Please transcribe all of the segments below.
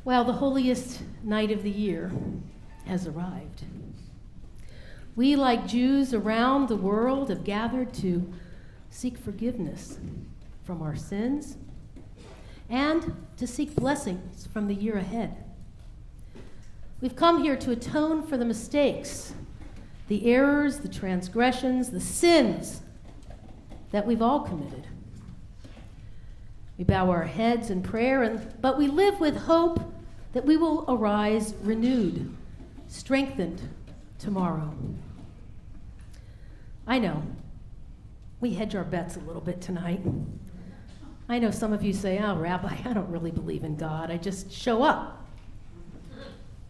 Well, the holiest night of the year has arrived. We, like Jews around the world, have gathered to seek forgiveness from our sins and to seek blessings from the year ahead. We've come here to atone for the mistakes, the errors, the transgressions, the sins that we've all committed. We bow our heads in prayer, but we live with hope that we will arise renewed, strengthened tomorrow. I know, we hedge our bets a little bit tonight. I know some of you say, "Oh, Rabbi, I don't really believe in God. I just show up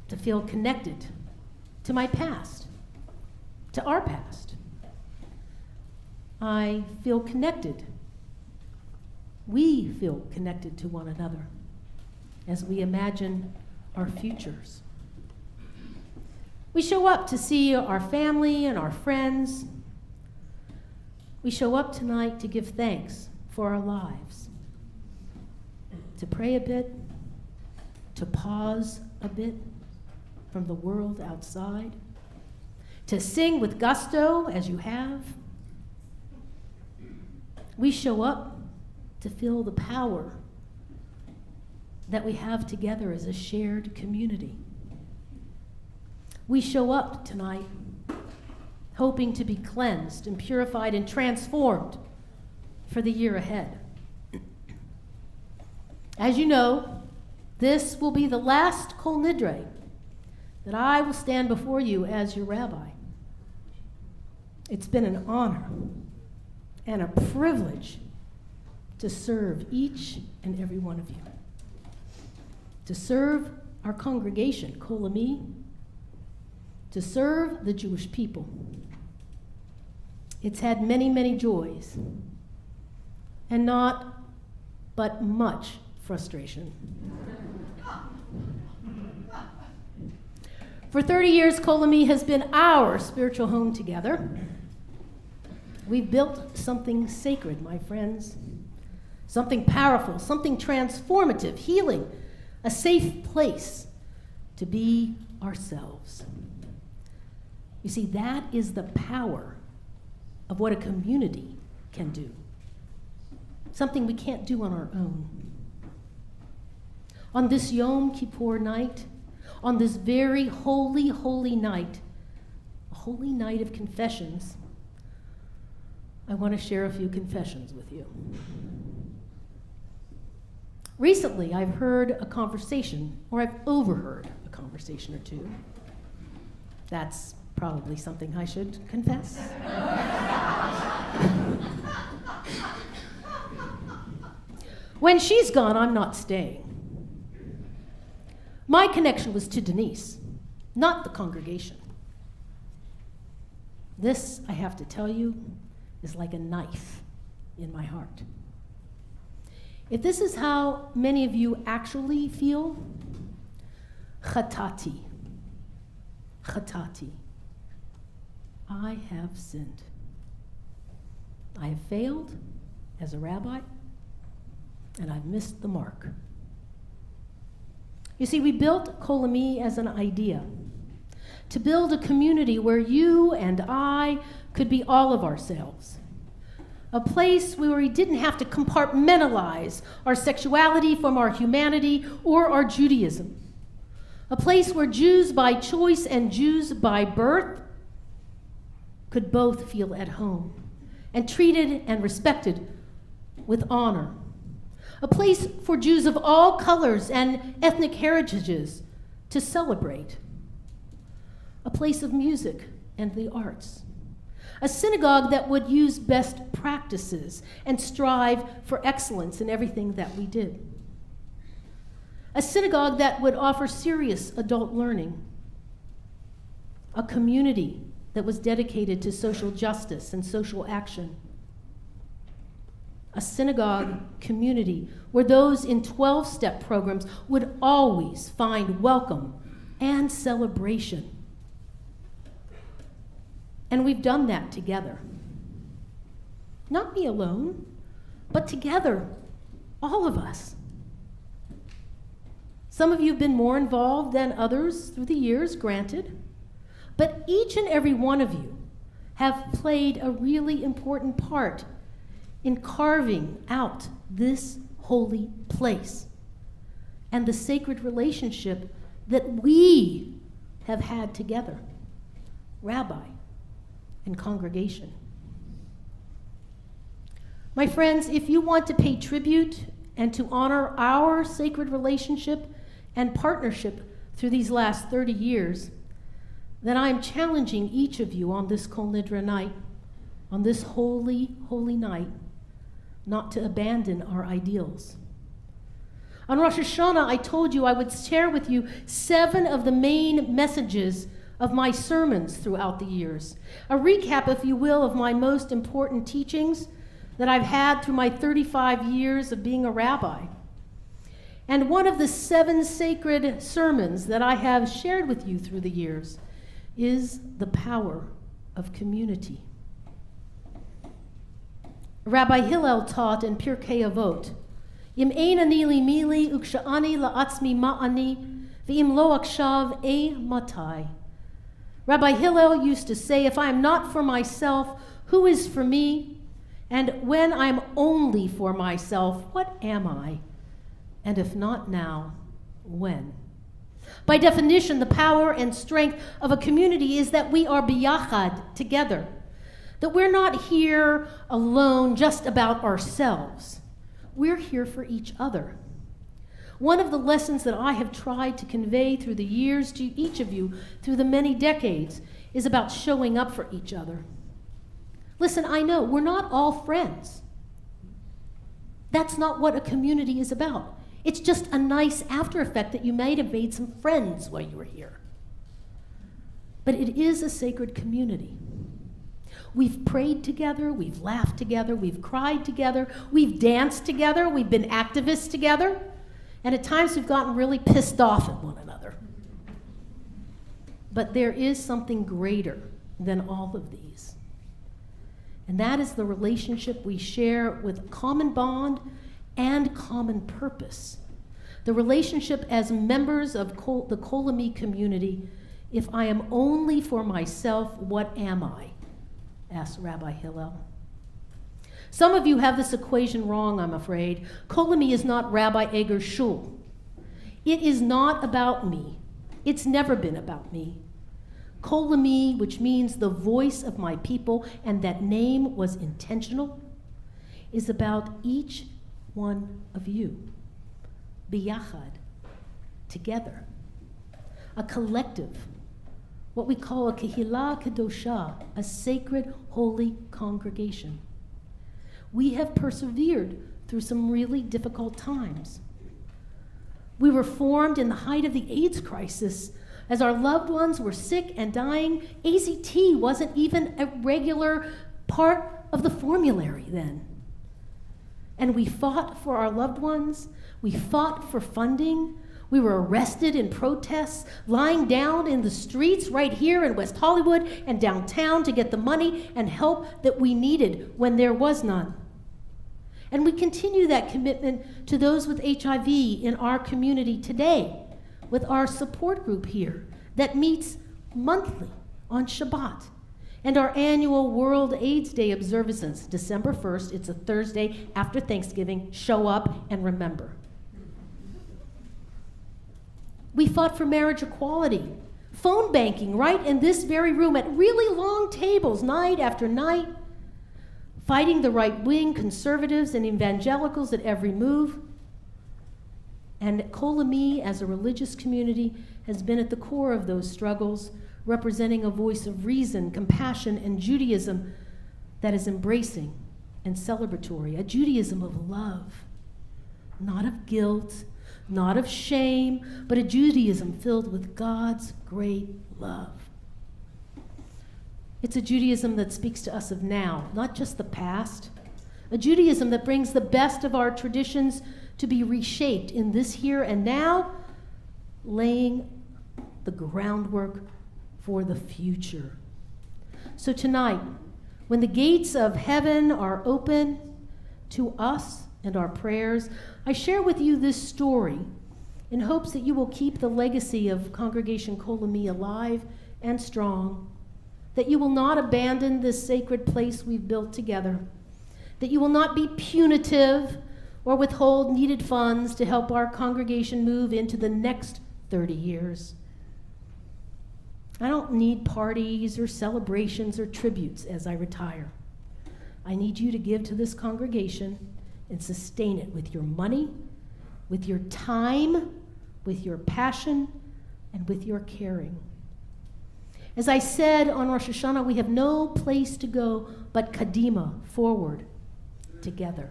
to feel connected to my past, to our past. I feel connected. We feel connected to one another as we imagine our futures. We show up to see our family and our friends. We show up tonight to give thanks for our lives, to pray a bit, to pause a bit from the world outside, to sing with gusto as you have. We show up to feel the power that we have together as a shared community. We show up tonight hoping to be cleansed and purified and transformed for the year ahead. As you know, this will be the last Kol Nidre that I will stand before you as your rabbi. It's been an honor and a privilege to serve each and every one of you, to serve our congregation, Kol Ami, to serve the Jewish people. It's had many, many joys, and not but much frustration. For 30 years, Kol Ami has been our spiritual home together. We've built something sacred, my friends, something powerful, something transformative, healing, a safe place to be ourselves. You see, that is the power of what a community can do, something we can't do on our own. On this Yom Kippur night, on this very holy, holy night, a holy night of confessions, I want to share a few confessions with you. Recently, I've heard a conversation, or I've overheard a conversation or two. That's probably something I should confess. When she's gone, I'm not staying. My connection was to Denise, not the congregation. This, I have to tell you, is like a knife in my heart. If this is how many of you actually feel, chatati, I have sinned. I have failed as a rabbi, and I've missed the mark. You see, we built Kol Ami as an idea, to build a community where you and I could be all of ourselves. A place where we didn't have to compartmentalize our sexuality from our humanity or our Judaism. A place where Jews by choice and Jews by birth could both feel at home and treated and respected with honor. A place for Jews of all colors and ethnic heritages to celebrate. A place of music and the arts. A synagogue that would use best practices and strive for excellence in everything that we did. A synagogue that would offer serious adult learning. A community that was dedicated to social justice and social action. A synagogue community where those in 12-step programs would always find welcome and celebration. And we've done that together. Not me alone, but together, all of us. Some of you have been more involved than others through the years, granted. But each and every one of you have played a really important part in carving out this holy place and the sacred relationship that we have had together, Rabbi and congregation. My friends, if you want to pay tribute and to honor our sacred relationship and partnership through these last 30 years, then I am challenging each of you on this Kol Nidre night, on this holy, holy night, not to abandon our ideals. On Rosh Hashanah, I told you I would share with you 7 of the main messages of my sermons throughout the years. A recap, if you will, of my most important teachings that I've had through my 35 years of being a rabbi. And one of the 7 sacred sermons that I have shared with you through the years is the power of community. Rabbi Hillel taught in Pirkei Avot, Im ein ani li mili uksha'ani la'atzmi ma'ani v'im lo akshav matai. Rabbi Hillel used to say, if I am not for myself, who is for me? And when I am only for myself, what am I? And if not now, when? By definition, the power and strength of a community is that we are biyachad, together. That we're not here alone just about ourselves. We're here for each other. One of the lessons that I have tried to convey through the years to each of you, through the many decades, is about showing up for each other. Listen, I know we're not all friends. That's not what a community is about. It's just a nice after effect that you might have made some friends while you were here. But it is a sacred community. We've prayed together, we've laughed together, we've cried together, we've danced together, we've been activists together, and at times we've gotten really pissed off at one another. But there is something greater than all of these. And that is the relationship we share with common bond and common purpose. The relationship as members of the Kol Ami community. If I am only for myself, what am I? Asked Rabbi Hillel. Some of you have this equation wrong, I'm afraid. Kol Ami is not Rabbi Eger's shul. It is not about me. It's never been about me. Kol Ami, which means the voice of my people, and that name was intentional, is about each one of you. Biyachad, together. A collective. What we call a kehillah kedosha, a sacred, holy congregation. We have persevered through some really difficult times. We were formed in the height of the AIDS crisis. As our loved ones were sick and dying, AZT wasn't even a regular part of the formulary then. And we fought for our loved ones. We fought for funding. We were arrested in protests, lying down in the streets right here in West Hollywood and downtown to get the money and help that we needed when there was none. And we continue that commitment to those with HIV in our community today with our support group here that meets monthly on Shabbat. And our annual World AIDS Day observances, December 1st, it's a Thursday after Thanksgiving, show up and remember. We fought for marriage equality, phone banking right in this very room at really long tables night after night, fighting the right-wing conservatives and evangelicals at every move. And Kol Ami, as a religious community, has been at the core of those struggles, representing a voice of reason, compassion, and Judaism that is embracing and celebratory, a Judaism of love, not of guilt, not of shame, but a Judaism filled with God's great love. It's a Judaism that speaks to us of now, not just the past. A Judaism that brings the best of our traditions to be reshaped in this here and now, laying the groundwork for the future. So tonight, when the gates of heaven are open to us and our prayers, I share with you this story in hopes that you will keep the legacy of Congregation Kol Ami alive and strong, that you will not abandon this sacred place we've built together, that you will not be punitive or withhold needed funds to help our congregation move into the next 30 years. I don't need parties or celebrations or tributes as I retire. I need you to give to this congregation and sustain it with your money, with your time, with your passion, and with your caring. As I said on Rosh Hashanah, we have no place to go but Kadima, forward, together.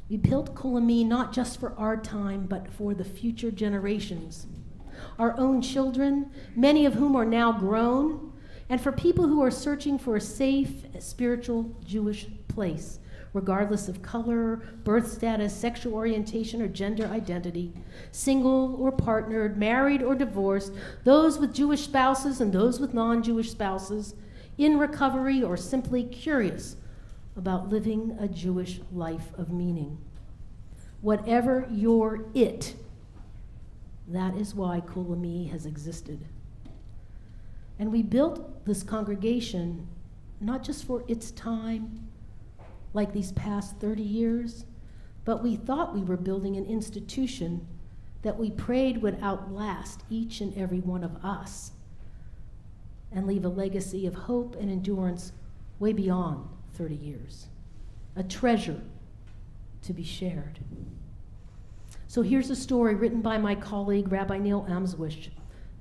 We built Kol Ami not just for our time, but for the future generations. Our own children, many of whom are now grown, and for people who are searching for a safe, spiritual Jewish place, regardless of color, birth status, sexual orientation, or gender identity, single or partnered, married or divorced, those with Jewish spouses and those with non-Jewish spouses, in recovery or simply curious about living a Jewish life of meaning. Whatever your it, that is why Kol Ami has existed. And we built this congregation not just for its time, like these past 30 years, but we thought we were building an institution that we prayed would outlast each and every one of us and leave a legacy of hope and endurance way beyond 30 years, a treasure to be shared. So here's a story written by my colleague, Rabbi Neil Amswish,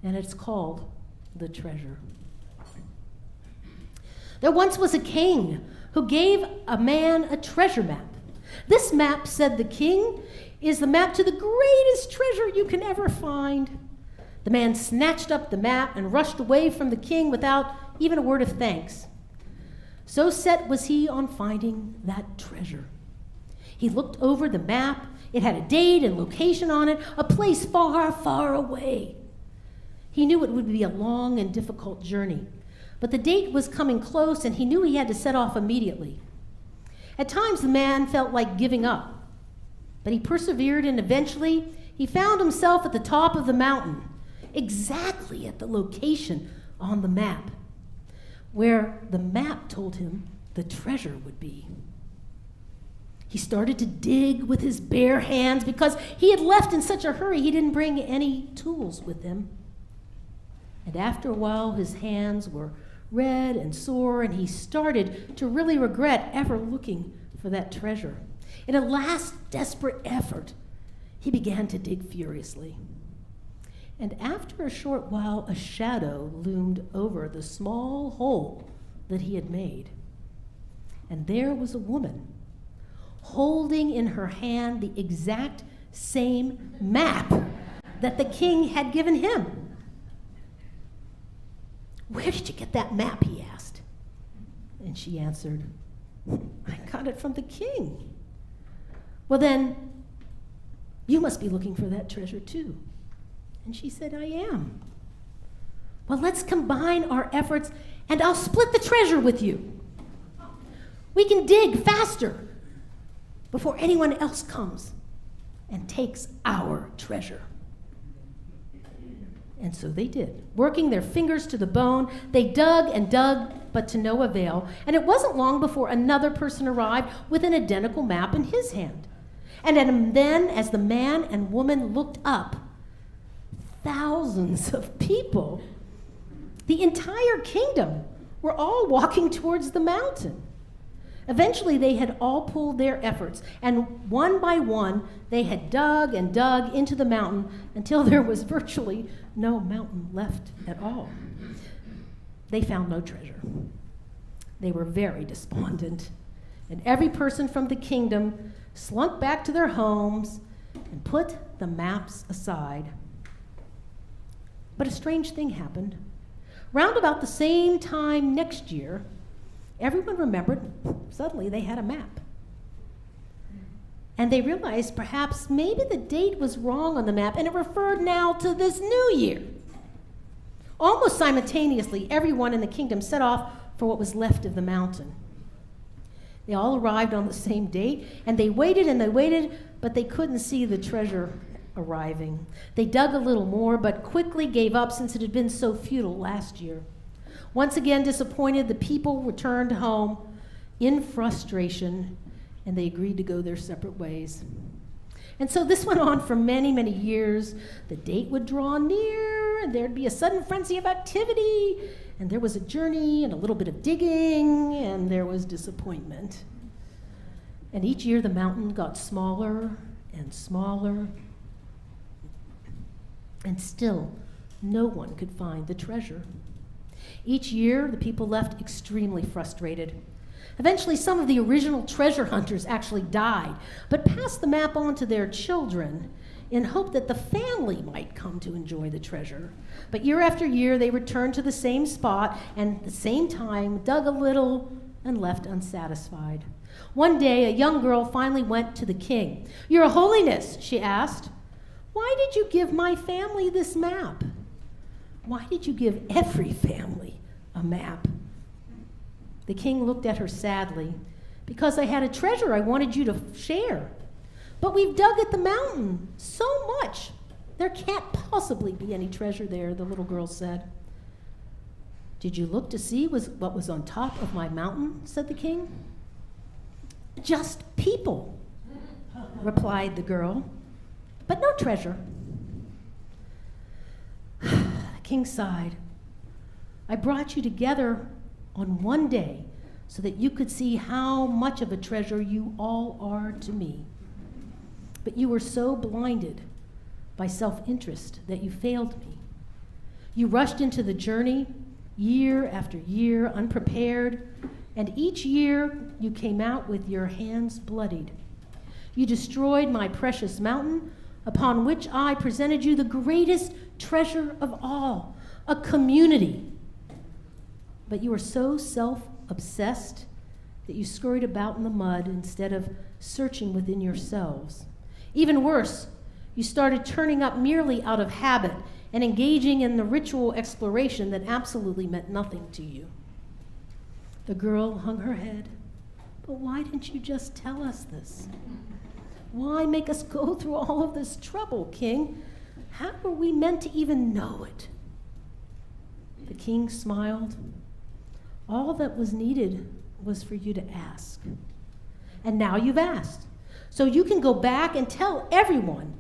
and it's called The Treasure. There once was a king who gave a man a treasure map. This map, said the king, is the map to the greatest treasure you can ever find. The man snatched up the map and rushed away from the king without even a word of thanks. So set was he on finding that treasure. He looked over the map. It had a date and location on it, a place far, far away. He knew it would be a long and difficult journey, but the date was coming close and he knew he had to set off immediately. At times the man felt like giving up, but he persevered and eventually he found himself at the top of the mountain, exactly at the location on the map, where the map told him the treasure would be. He started to dig with his bare hands because he had left in such a hurry he didn't bring any tools with him. And after a while, his hands were red and sore, and he started to really regret ever looking for that treasure. In a last desperate effort, he began to dig furiously. And after a short while, a shadow loomed over the small hole that he had made. And there was a woman, holding in her hand the exact same map that the king had given him. "Where did you get that map?" he asked. And she answered, "I got it from the king." "Well then, you must be looking for that treasure too." And she said, "I am." "Well, let's combine our efforts and I'll split the treasure with you. We can dig faster before anyone else comes and takes our treasure." And so they did. Working their fingers to the bone, they dug and dug, but to no avail. And it wasn't long before another person arrived with an identical map in his hand. And then, as the man and woman looked up, thousands of people, the entire kingdom, were all walking towards the mountain. Eventually, they had all pulled their efforts, and one by one, they had dug and dug into the mountain until there was virtually no mountain left at all. They found no treasure. They were very despondent, and every person from the kingdom slunk back to their homes and put the maps aside. But a strange thing happened. Round about the same time next year, everyone remembered suddenly they had a map. And they realized perhaps maybe the date was wrong on the map and it referred now to this new year. Almost simultaneously, everyone in the kingdom set off for what was left of the mountain. They all arrived on the same date, and they waited, but they couldn't see the treasure arriving. They dug a little more, but quickly gave up since it had been so futile last year. Once again disappointed, the people returned home in frustration, and they agreed to go their separate ways. And so this went on for many, many years. The date would draw near, and there'd be a sudden frenzy of activity, and there was a journey and a little bit of digging, and there was disappointment. And each year the mountain got smaller and smaller, and still no one could find the treasure. Each year the people left extremely frustrated. Eventually, some of the original treasure hunters actually died, but passed the map on to their children in hope that the family might come to enjoy the treasure. But year after year, they returned to the same spot and at the same time dug a little and left unsatisfied. One day, a young girl finally went to the king. "Your Holiness," she asked, "why did you give my family this map? Why did you give every family a map?" The king looked at her sadly. "Because I had a treasure I wanted you to share. But we've dug at the mountain so much. There can't possibly be any treasure there," the little girl said. "Did you look to see what was on top of my mountain?" said the king. "Just people," replied the girl, "but no treasure." The king sighed. "I brought you together on one day so that you could see how much of a treasure you all are to me. But you were so blinded by self-interest that you failed me. You rushed into the journey year after year, unprepared, and each year you came out with your hands bloodied. You destroyed my precious mountain, upon which I presented you the greatest treasure of all, a community. But you were so self-obsessed that you scurried about in the mud instead of searching within yourselves. Even worse, you started turning up merely out of habit and engaging in the ritual exploration that absolutely meant nothing to you." The girl hung her head. "But why didn't you just tell us this? Why make us go through all of this trouble, King? How were we meant to even know it?" The king smiled. "All that was needed was for you to ask. And now you've asked. So you can go back and tell everyone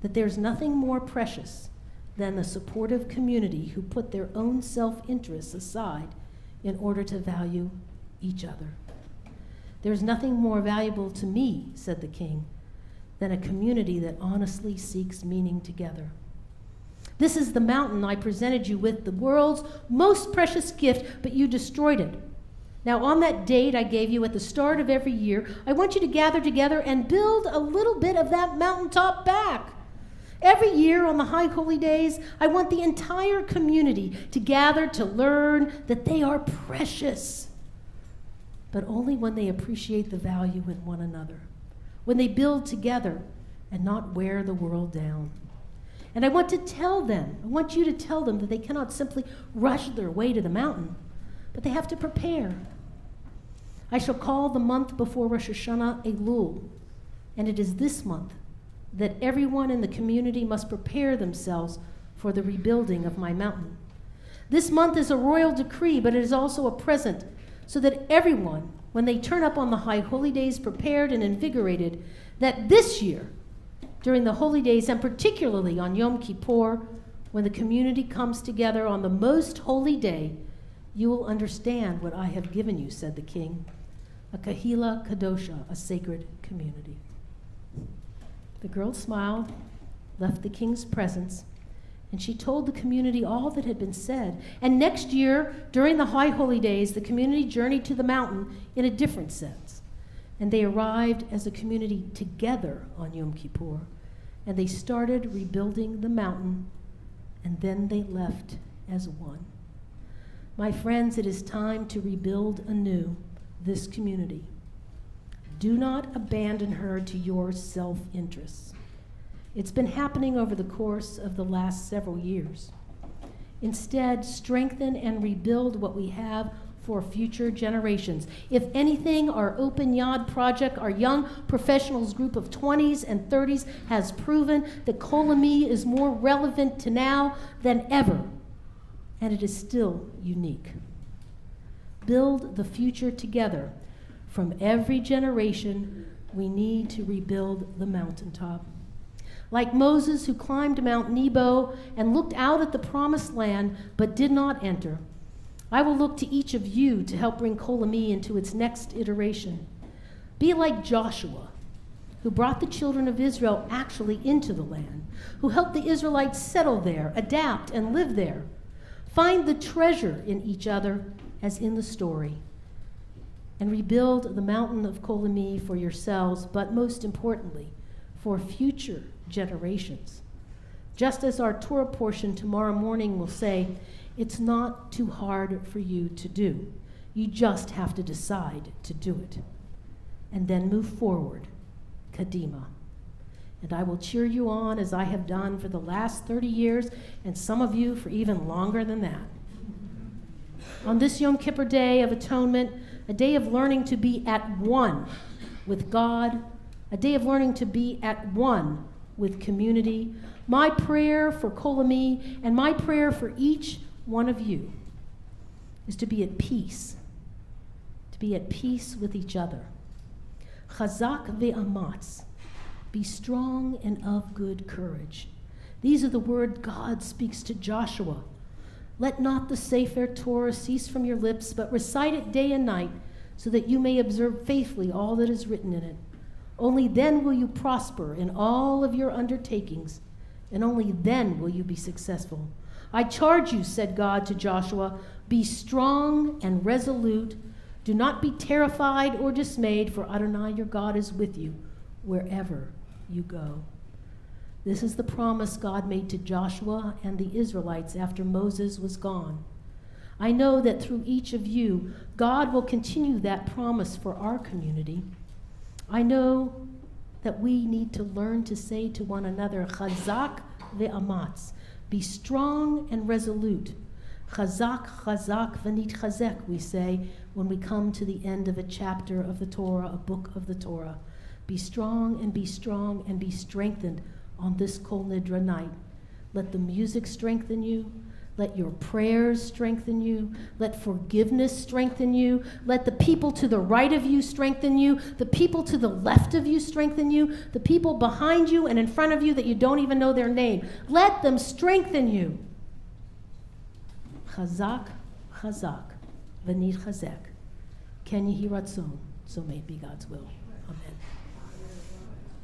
that there's nothing more precious than the supportive community who put their own self-interests aside in order to value each other. There's nothing more valuable to me," said the king, "than a community that honestly seeks meaning together. This is the mountain I presented you with, the world's most precious gift, but you destroyed it. Now, on that date I gave you at the start of every year, I want you to gather together and build a little bit of that mountaintop back. Every year on the high holy days, I want the entire community to gather to learn that they are precious, but only when they appreciate the value in one another, when they build together and not wear the world down. And I want you to tell them that they cannot simply rush their way to the mountain, but they have to prepare. I shall call the month before Rosh Hashanah Elul, and it is this month that everyone in the community must prepare themselves for the rebuilding of my mountain. This month is a royal decree, but it is also a present, so that everyone, when they turn up on the high holy days prepared and invigorated, that this year, during the holy days, and particularly on Yom Kippur, when the community comes together on the most holy day, you will understand what I have given you," said the king, "a kahila kadosha, a sacred community." The girl smiled, left the king's presence, and she told the community all that had been said. And next year, during the high holy days, the community journeyed to the mountain in a different sense. And they arrived as a community together on Yom Kippur, and they started rebuilding the mountain, and then they left as one. My friends, it is time to rebuild anew this community. Do not abandon her to your self-interests. It's been happening over the course of the last several years. Instead, strengthen and rebuild what we have for future generations. If anything, our Open Yad project, our young professionals group of 20s and 30s, has proven that Kol Ami is more relevant to now than ever, and it is still unique. Build the future together. From every generation, we need to rebuild the mountaintop. Like Moses, who climbed Mount Nebo and looked out at the promised land but did not enter, I will look to each of you to help bring Kol Ami into its next iteration. Be like Joshua, who brought the children of Israel actually into the land, who helped the Israelites settle there, adapt, and live there. Find the treasure in each other as in the story, and rebuild the mountain of Kol Ami for yourselves, but most importantly, for future generations. Just as our Torah portion tomorrow morning will say, it's not too hard for you to do. You just have to decide to do it. And then move forward, Kadima. And I will cheer you on as I have done for the last 30 years, and some of you for even longer than that. On this Yom Kippur Day of Atonement, a day of learning to be at one with God, a day of learning to be at one with community, my prayer for Kol Ami and my prayer for each one of you is to be at peace with each other. Chazak ve'amatz, be strong and of good courage. These are the words God speaks to Joshua. Let not the Sefer Torah cease from your lips, but recite it day and night, so that you may observe faithfully all that is written in it. Only then will you prosper in all of your undertakings, and only then will you be successful. I charge you, said God to Joshua, be strong and resolute. Do not be terrified or dismayed, for Adonai your God is with you wherever you go. This is the promise God made to Joshua and the Israelites after Moses was gone. I know that through each of you, God will continue that promise for our community. I know that we need to learn to say to one another, Chazak ve'amatz, be strong and resolute. Chazak, chazak, v'nitchazek, we say when we come to the end of a chapter of the Torah, a book of the Torah. Be strong and be strong and be strengthened on this Kol Nidre night. Let the music strengthen you. Let your prayers strengthen you. Let forgiveness strengthen you. Let the people to the right of you strengthen you. The people to the left of you strengthen you. The people behind you and in front of you that you don't even know their name. Let them strengthen you. Chazak, chazak, v'nitchazek. Ken yehi ratzon, so may it be God's will.